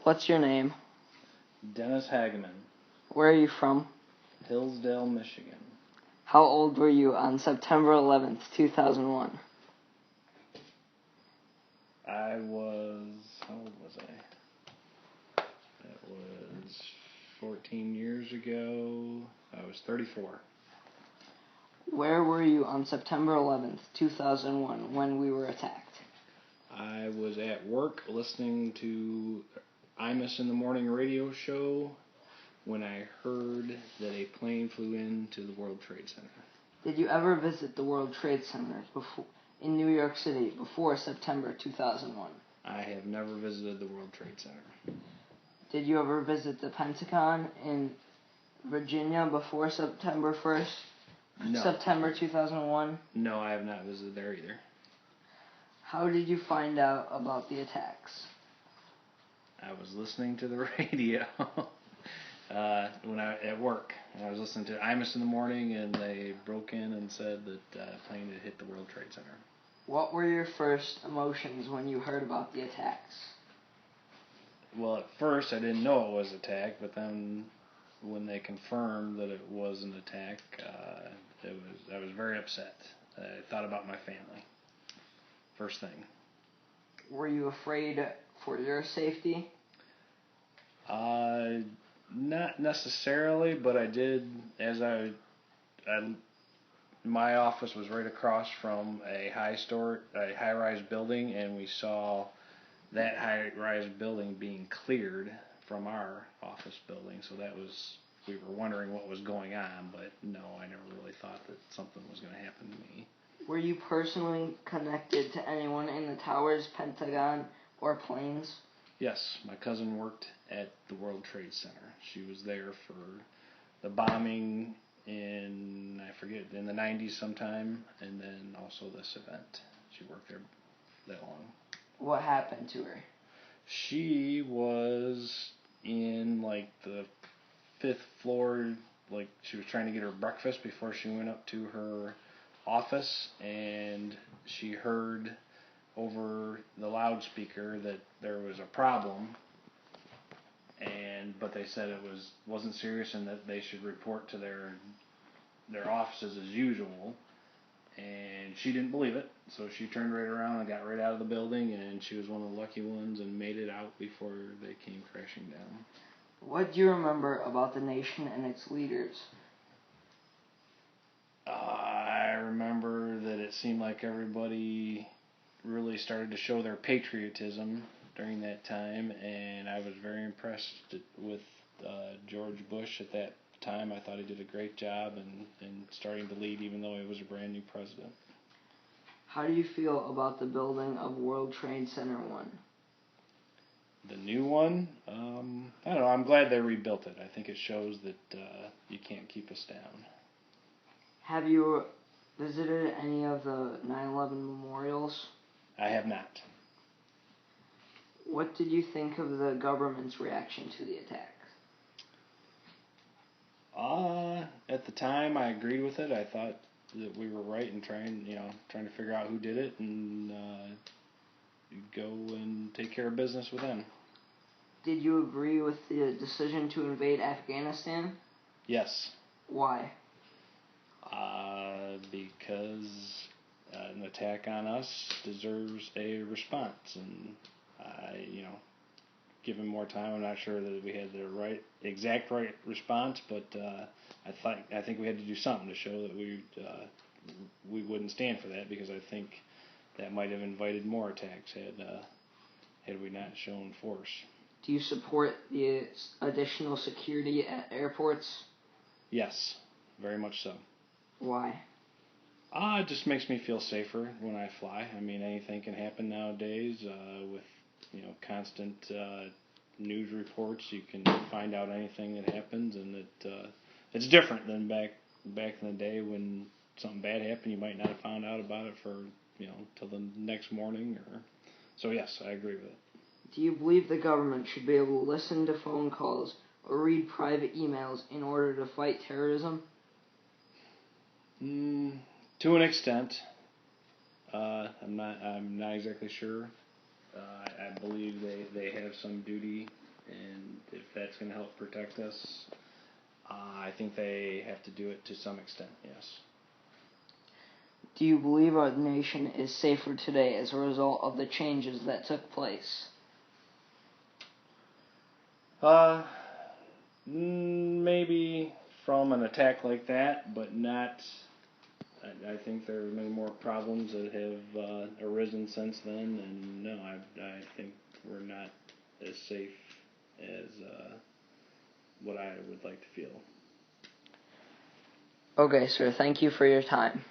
What's your name? Dennis Hageman. Where are you from? Hillsdale, Michigan. How old were you on September 11th, 2001? How old was I? That was 14 years ago. I was 34. Where were you on September 11th, 2001 when we were attacked? I was at work listening to Imus in the Morning radio show when I heard that a plane flew into the World Trade Center. Did you ever visit the World Trade Center in New York City before September 2001? I have never visited the World Trade Center. Did you ever visit the Pentagon in Virginia before September 1st? No. September 2001? No, I have not visited there either. How did you find out about the attacks? I was listening to the radio when at work. I was listening to Imus in the Morning, and they broke in and said that a plane had hit the World Trade Center. What were your first emotions when you heard about the attacks? Well, at first I didn't know it was an attack, but then when they confirmed that it was an attack, I was very upset. I thought about my family. First thing. Were you afraid for your safety? Not necessarily, but I did, my office was right across from a high-rise building, and we saw that high-rise building being cleared from our office building, so we were wondering what was going on, but no, I never really thought that something was going to happen to me. Were you personally connected to anyone in the towers, Pentagon, or planes? Yes, my cousin worked at the World Trade Center. She was there for the bombing in the 90s sometime, and then also this event. She worked there that long. What happened to her? She was in the 5th floor, she was trying to get her breakfast before she went up to her office, and she heard over the loudspeaker that there was a problem, but they said it wasn't serious and that they should report to their offices as usual, and she didn't believe it, so she turned right around and got right out of the building, and she was one of the lucky ones and made it out before they came crashing down. What do you remember about the nation and its leaders? I remember that it seemed like everybody really started to show their patriotism during that time, and I was very impressed with George Bush at that time. I thought he did a great job in starting to lead, even though he was a brand new president. How do you feel about the building of World Trade Center 1? The new one? I don't know. I'm glad they rebuilt it. I think it shows that you can't keep us down. Have you visited any of the 9/11 memorials? I have not. What did you think of the government's reaction to the attack? At the time, I agreed with it. I thought that we were right in trying to figure out who did it and go and take care of business with them. Did you agree with the decision to invade Afghanistan? Yes. Why? Because an attack on us deserves a response, and given more time, I'm not sure that we had the exact right response, but I think we had to do something to show that we wouldn't stand for that, because I think that might have invited more attacks had we not shown force. Do you support the additional security at airports? Yes, very much so. Why? It just makes me feel safer when I fly. I mean, anything can happen nowadays with constant news reports. You can find out anything that happens, and it's different than back in the day when something bad happened. You might not have found out about it for till the next morning. So yes, I agree with it. Do you believe the government should be able to listen to phone calls or read private emails in order to fight terrorism? To an extent. I'm not exactly sure. I believe they have some duty if that's going to help protect us, I think they have to do it to some extent, yes. Do you believe our nation is safer today as a result of the changes that took place? Maybe from an attack like that, but not. I think there are many more problems that have arisen since then, and no, I think we're not as safe as what I would like to feel. Okay, sir. Thank you for your time.